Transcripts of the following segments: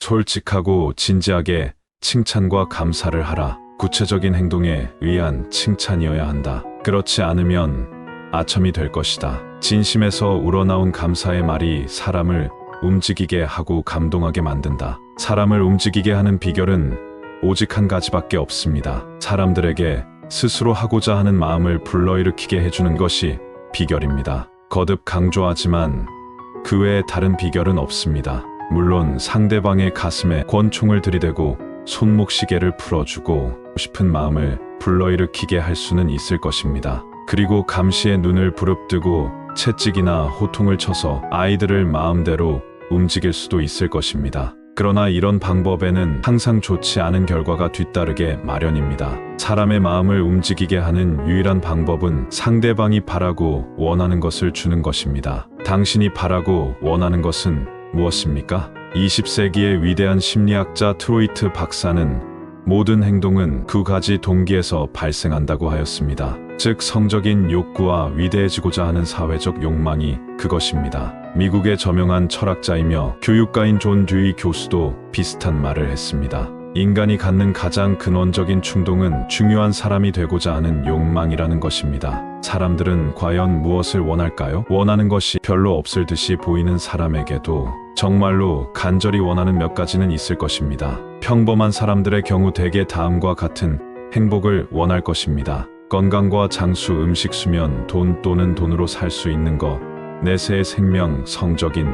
솔직하고 진지하게 칭찬과 감사를 하라. 구체적인 행동에 의한 칭찬이어야 한다. 그렇지 않으면 아첨이 될 것이다. 진심에서 우러나온 감사의 말이 사람을 움직이게 하고 감동하게 만든다. 사람을 움직이게 하는 비결은 오직 한 가지밖에 없습니다. 사람들에게 스스로 하고자 하는 마음을 불러일으키게 해주는 것이 비결입니다. 거듭 강조하지만 그 외에 다른 비결은 없습니다. 물론 상대방의 가슴에 권총을 들이대고 손목시계를 풀어주고 싶은 마음을 불러일으키게 할 수는 있을 것입니다. 그리고 감시의 눈을 부릅뜨고 채찍이나 호통을 쳐서 아이들을 마음대로 움직일 수도 있을 것입니다. 그러나 이런 방법에는 항상 좋지 않은 결과가 뒤따르게 마련입니다. 사람의 마음을 움직이게 하는 유일한 방법은 상대방이 바라고 원하는 것을 주는 것입니다. 당신이 바라고 원하는 것은 무엇입니까? 20세기의 위대한 심리학자 트로이트 박사는 모든 행동은 두 가지 동기에서 발생한다고 하였습니다. 즉 성적인 욕구와 위대해지고자 하는 사회적 욕망이 그것입니다. 미국의 저명한 철학자이며 교육가인 존 듀이 교수도 비슷한 말을 했습니다. 인간이 갖는 가장 근원적인 충동은 중요한 사람이 되고자 하는 욕망이라는 것입니다. 사람들은 과연 무엇을 원할까요? 원하는 것이 별로 없을 듯이 보이는 사람에게도 정말로 간절히 원하는 몇 가지는 있을 것입니다. 평범한 사람들의 경우 대개 다음과 같은 행복을 원할 것입니다. 건강과 장수, 음식, 수면, 돈 또는 돈으로 살 수 있는 것, 내세의 생명, 성적인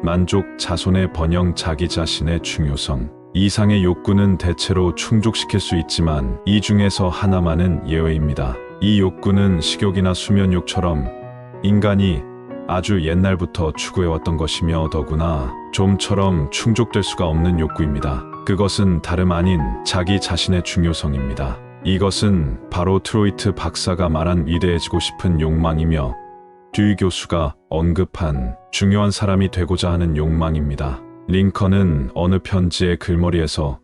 만족, 자손의 번영, 자기 자신의 중요성. 이상의 욕구는 대체로 충족시킬 수 있지만 이 중에서 하나만은 예외입니다. 이 욕구는 식욕이나 수면욕처럼 인간이 아주 옛날부터 추구해왔던 것이며 더구나 좀처럼 충족될 수가 없는 욕구입니다. 그것은 다름 아닌 자기 자신의 중요성입니다. 이것은 바로 트로이트 박사가 말한 위대해지고 싶은 욕망이며 듀이 교수가 언급한 중요한 사람이 되고자 하는 욕망입니다. 링컨은 어느 편지의 글머리에서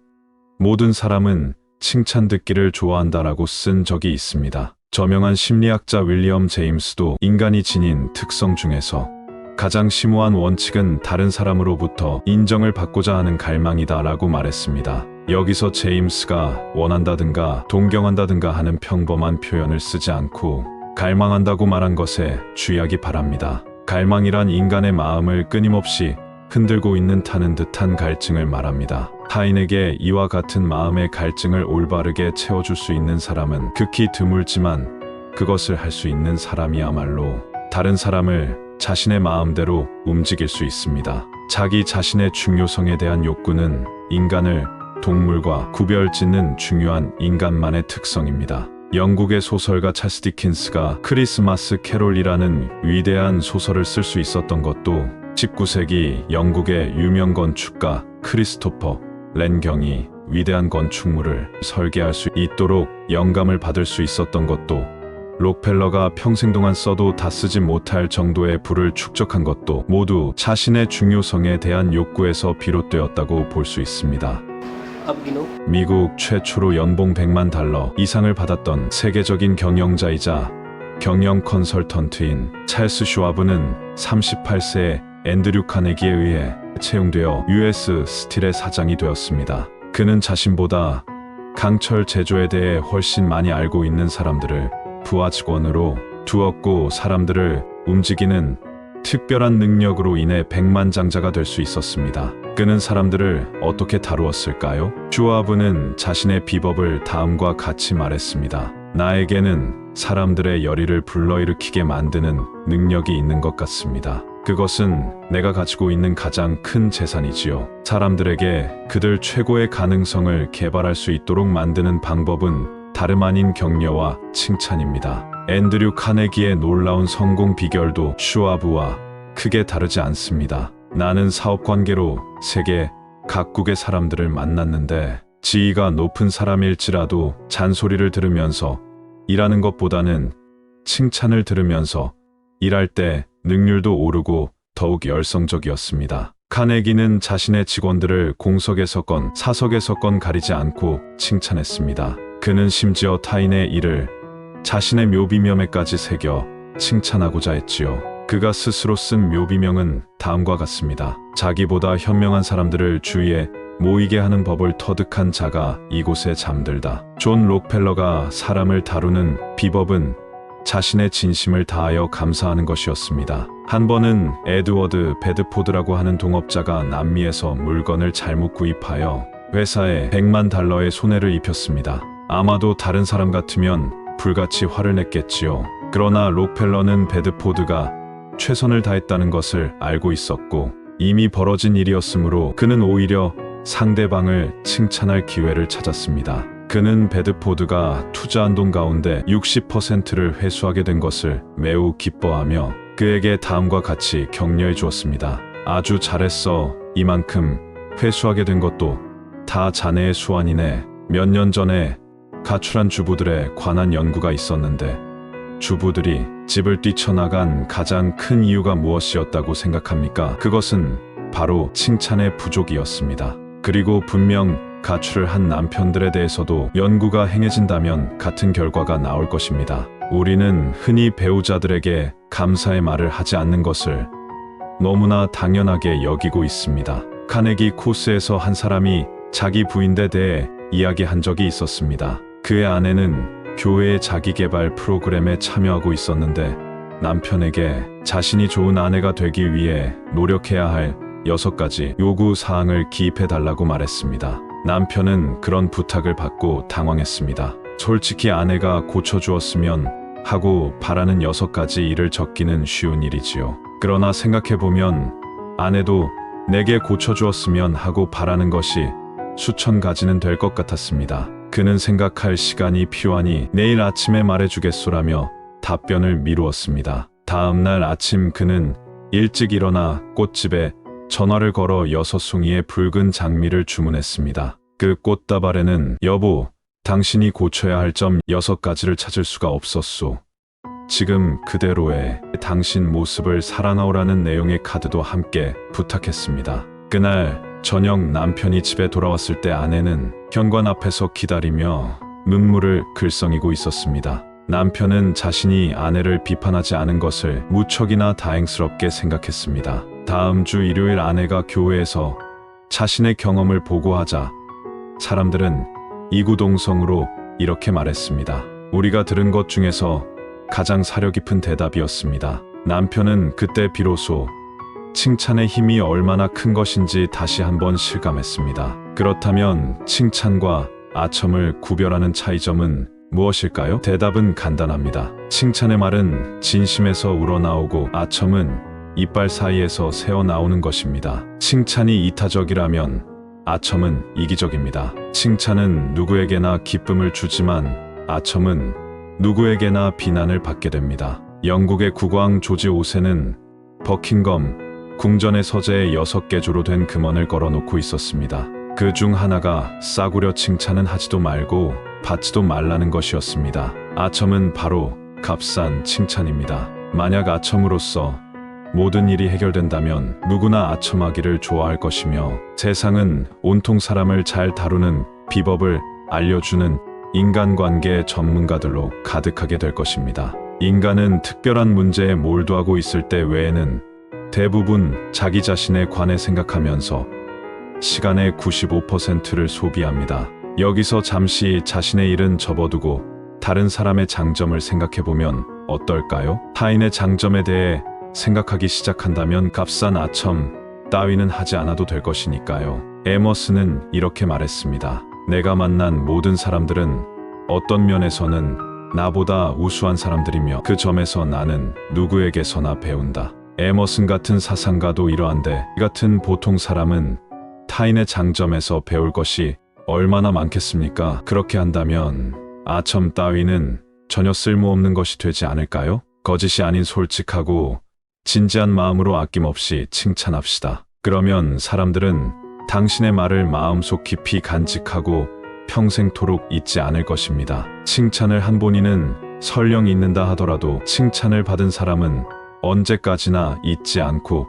모든 사람은 칭찬 듣기를 좋아한다라고 쓴 적이 있습니다. 저명한 심리학자 윌리엄 제임스도 인간이 지닌 특성 중에서 가장 심오한 원칙은 다른 사람으로부터 인정을 받고자 하는 갈망이다라고 말했습니다. 여기서 제임스가 원한다든가 동경한다든가 하는 평범한 표현을 쓰지 않고 갈망한다고 말한 것에 주의하기 바랍니다. 갈망이란 인간의 마음을 끊임없이 흔들고 있는 타는 듯한 갈증을 말합니다. 타인에게 이와 같은 마음의 갈증을 올바르게 채워줄 수 있는 사람은 극히 드물지만 그것을 할 수 있는 사람이야말로 다른 사람을 자신의 마음대로 움직일 수 있습니다. 자기 자신의 중요성에 대한 욕구는 인간을 동물과 구별짓는 중요한 인간만의 특성입니다. 영국의 소설가 찰스 디킨스가 크리스마스 캐롤이라는 위대한 소설을 쓸 수 있었던 것도 19세기 영국의 유명 건축가 크리스토퍼 랜경이 위대한 건축물을 설계할 수 있도록 영감을 받을 수 있었던 것도 록펠러가 평생 동안 써도 다 쓰지 못할 정도의 부를 축적한 것도 모두 자신의 중요성에 대한 욕구에서 비롯되었다고 볼 수 있습니다. 미국 최초로 연봉 $100만 이상을 받았던 세계적인 경영자이자 경영 컨설턴트인 찰스 슈와브는 38세에 앤드류 카네기에 의해 채용되어 US 스틸의 사장이 되었습니다. 그는 자신보다 강철 제조에 대해 훨씬 많이 알고 있는 사람들을 부하 직원으로 두었고 사람들을 움직이는 특별한 능력으로 인해 백만장자가 될 수 있었습니다. 그는 사람들을 어떻게 다루었을까요? 슈와브는 자신의 비법을 다음과 같이 말했습니다. 나에게는 사람들의 열의를 불러일으키게 만드는 능력이 있는 것 같습니다. 그것은 내가 가지고 있는 가장 큰 재산이지요. 사람들에게 그들 최고의 가능성을 개발할 수 있도록 만드는 방법은 다름 아닌 격려와 칭찬입니다. 앤드류 카네기의 놀라운 성공 비결도 슈와브와 크게 다르지 않습니다. 나는 사업관계로 세계 각국의 사람들을 만났는데 지위가 높은 사람일지라도 잔소리를 들으면서 일하는 것보다는 칭찬을 들으면서 일할 때 능률도 오르고 더욱 열성적이었습니다. 카네기는 자신의 직원들을 공석에서건 사석에서건 가리지 않고 칭찬했습니다. 그는 심지어 타인의 일을 자신의 묘비면에까지 새겨 칭찬하고자 했지요. 그가 스스로 쓴 묘비명은 다음과 같습니다. 자기보다 현명한 사람들을 주위에 모이게 하는 법을 터득한 자가 이곳에 잠들다. 존 록펠러가 사람을 다루는 비법은 자신의 진심을 다하여 감사하는 것이었습니다. 한 번은 에드워드 베드포드라고 하는 동업자가 남미에서 물건을 잘못 구입하여 회사에 $100만 손해를 입혔습니다. 아마도 다른 사람 같으면 불같이 화를 냈겠지요. 그러나 록펠러는 베드포드가 최선을 다했다는 것을 알고 있었고 이미 벌어진 일이었으므로 그는 오히려 상대방을 칭찬할 기회를 찾았습니다. 그는 베드포드가 투자한 돈 가운데 60%를 회수하게 된 것을 매우 기뻐하며 그에게 다음과 같이 격려해 주었습니다. 아주 잘했어. 이만큼 회수하게 된 것도 다 자네의 수완이네. 몇 년 전에 가출한 주부들에 관한 연구가 있었는데 주부들이 집을 뛰쳐나간 가장 큰 이유가 무엇이었다고 생각합니까? 그것은 바로 칭찬의 부족이었습니다. 그리고 분명 가출을 한 남편들에 대해서도 연구가 행해진다면 같은 결과가 나올 것입니다. 우리는 흔히 배우자들에게 감사의 말을 하지 않는 것을 너무나 당연하게 여기고 있습니다. 카네기 코스에서 한 사람이 자기 부인에 대해 이야기한 적이 있었습니다. 그의 아내는 교회의 자기개발 프로그램에 참여하고 있었는데 남편에게 자신이 좋은 아내가 되기 위해 노력해야 할 6가지 요구 사항을 기입해 달라고 말했습니다. 남편은 그런 부탁을 받고 당황했습니다. 솔직히 아내가 고쳐주었으면 하고 바라는 6가지 일을 적기는 쉬운 일이지요. 그러나 생각해보면 아내도 내게 고쳐주었으면 하고 바라는 것이 수천 가지는 될 것 같았습니다. 그는 생각할 시간이 필요하니 내일 아침에 말해주겠소라며 답변을 미루었습니다. 다음 날 아침 그는 일찍 일어나 꽃집에 전화를 걸어 6송이의 붉은 장미를 주문했습니다. 그 꽃다발에는 여보, 당신이 고쳐야 할 점 6가지를 찾을 수가 없었소. 지금 그대로의 당신 모습을 사랑하오라는 내용의 카드도 함께 부탁했습니다. 그날 저녁 남편이 집에 돌아왔을 때 아내는 현관 앞에서 기다리며 눈물을 글썽이고 있었습니다. 남편은 자신이 아내를 비판하지 않은 것을 무척이나 다행스럽게 생각했습니다. 다음 주 일요일 아내가 교회에서 자신의 경험을 보고하자 사람들은 이구동성으로 이렇게 말했습니다. 우리가 들은 것 중에서 가장 사려 깊은 대답이었습니다. 남편은 그때 비로소 칭찬의 힘이 얼마나 큰 것인지 다시 한번 실감했습니다. 그렇다면 칭찬과 아첨을 구별하는 차이점은 무엇일까요? 대답은 간단합니다. 칭찬의 말은 진심에서 우러나오고 아첨은 이빨 사이에서 새어나오는 것입니다. 칭찬이 이타적이라면 아첨은 이기적입니다. 칭찬은 누구에게나 기쁨을 주지만 아첨은 누구에게나 비난을 받게 됩니다. 영국의 국왕 조지 5세는 버킹엄 궁전의 서재에 6개조로 된 금원을 걸어놓고 있었습니다. 그 중 하나가 싸구려 칭찬은 하지도 말고 받지도 말라는 것이었습니다. 아첨은 바로 값싼 칭찬입니다. 만약 아첨으로써 모든 일이 해결된다면 누구나 아첨하기를 좋아할 것이며 세상은 온통 사람을 잘 다루는 비법을 알려주는 인간관계 전문가들로 가득하게 될 것입니다. 인간은 특별한 문제에 몰두하고 있을 때 외에는 대부분 자기 자신에 관해 생각하면서 시간의 95%를 소비합니다. 여기서 잠시 자신의 일은 접어두고 다른 사람의 장점을 생각해보면 어떨까요? 타인의 장점에 대해 생각하기 시작한다면 값싼 아첨 따위는 하지 않아도 될 것이니까요. 에머스는 이렇게 말했습니다. 내가 만난 모든 사람들은 어떤 면에서는 나보다 우수한 사람들이며 그 점에서 나는 누구에게서나 배운다. 에머슨 같은 사상가도 이러한데 이 같은 보통 사람은 타인의 장점에서 배울 것이 얼마나 많겠습니까? 그렇게 한다면 아첨 따위는 전혀 쓸모없는 것이 되지 않을까요? 거짓이 아닌 솔직하고 진지한 마음으로 아낌없이 칭찬합시다. 그러면 사람들은 당신의 말을 마음속 깊이 간직하고 평생토록 잊지 않을 것입니다. 칭찬을 한 본인은 설령 잊는다 하더라도 칭찬을 받은 사람은 언제까지나 잊지 않고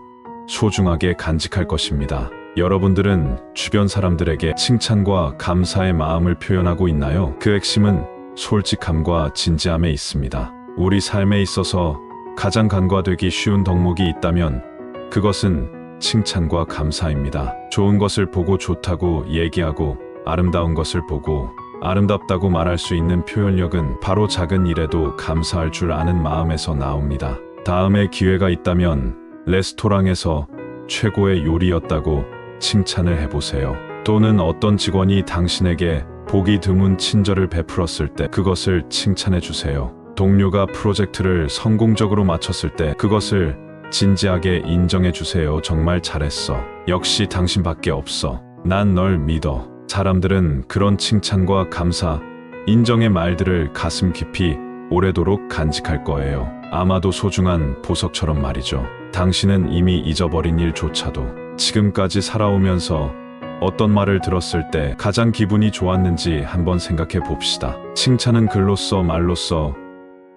소중하게 간직할 것입니다. 여러분들은 주변 사람들에게 칭찬과 감사의 마음을 표현하고 있나요? 그 핵심은 솔직함과 진지함에 있습니다. 우리 삶에 있어서 가장 간과되기 쉬운 덕목이 있다면 그것은 칭찬과 감사입니다. 좋은 것을 보고 좋다고 얘기하고 아름다운 것을 보고 아름답다고 말할 수 있는 표현력은 바로 작은 일에도 감사할 줄 아는 마음에서 나옵니다. 다음에 기회가 있다면 레스토랑에서 최고의 요리였다고 칭찬을 해보세요. 또는 어떤 직원이 당신에게 보기 드문 친절을 베풀었을 때 그것을 칭찬해 주세요. 동료가 프로젝트를 성공적으로 마쳤을 때 그것을 진지하게 인정해 주세요. 정말 잘했어. 역시 당신밖에 없어. 난 널 믿어. 사람들은 그런 칭찬과 감사, 인정의 말들을 가슴 깊이 오래도록 간직할 거예요. 아마도 소중한 보석처럼 말이죠. 당신은 이미 잊어버린 일조차도 지금까지 살아오면서 어떤 말을 들었을 때 가장 기분이 좋았는지 한번 생각해 봅시다. 칭찬은 글로써 말로써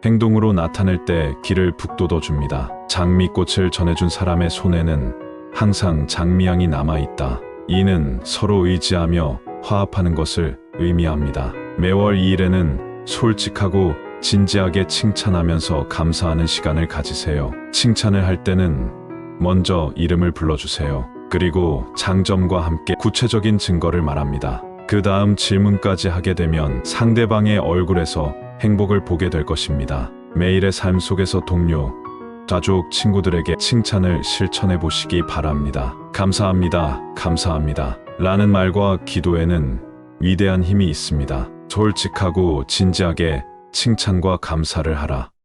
행동으로 나타낼 때 길을 북돋워 줍니다. 장미꽃을 전해준 사람의 손에는 항상 장미향이 남아있다. 이는 서로 의지하며 화합하는 것을 의미합니다. 매월 2일에는 솔직하고 진지하게 칭찬하면서 감사하는 시간을 가지세요. 칭찬을 할 때는 먼저 이름을 불러주세요. 그리고 장점과 함께 구체적인 증거를 말합니다. 그 다음 질문까지 하게 되면 상대방의 얼굴에서 행복을 보게 될 것입니다. 매일의 삶 속에서 동료, 가족, 친구들에게 칭찬을 실천해 보시기 바랍니다. 감사합니다. 감사합니다. 라는 말과 기도에는 위대한 힘이 있습니다. 솔직하고 진지하게 칭찬과 감사를 하라.